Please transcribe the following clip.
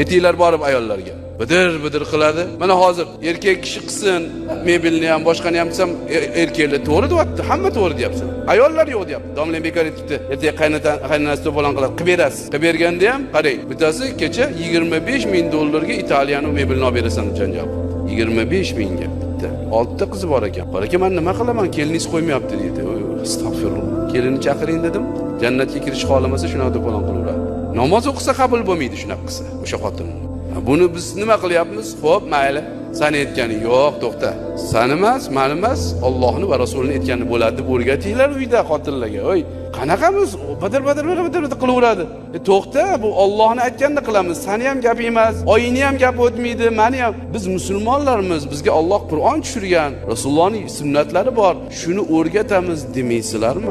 Etiklar borib ayollarga bidir qiladi. Mana hozir erkak kishi qilsin, mebelni ham, boshqani ham qilsam, erkaklar to'g'ri deyapti, hamma to'g'ri deyapti. Ayollar yo'q deyapti. Domla bekor aytibdi. Ertaga qaynonasi to'polon qiladi, qilib berasiz. Qilib berganda ham, qarang, bittasi kecha $25,000 ga Italiyani mebelni olib berasan janjal. 25,000 ga bitta. 6 ta qizi bor ekan. Qara men nima qilaman? Keliningiz qo'ymayapti dedi. Astagfirullah. Kelinni chaqiring dedim. Jannatga kirish xohlamasa shunaqa to'polon qilaveradi. Namoz o'qisa qabul bo'lmaydi shunaqa qilsa, o'sha xotin. Buni biz nima qilyapmiz? Xo'p, mayli. Sen aytgani yo'q, to'xta. Sen emas, men emas, Allohni va Rasulining aytgani bo'ladi deb o'rgatinglar uyda xotinlarga. Oy, qanaqamiz? Badir qilaveradi. To'xta, bu Allohni aytganini qilamiz. Seni ham gap emas, oyingni ham gap o'tmaydi, meni ham. Biz musulmonlarmiz. Bizga Alloh Qur'on tushirgan, Rasulullohning sunnatlari bor. Shuni o'rgatamiz demaysizlarmi?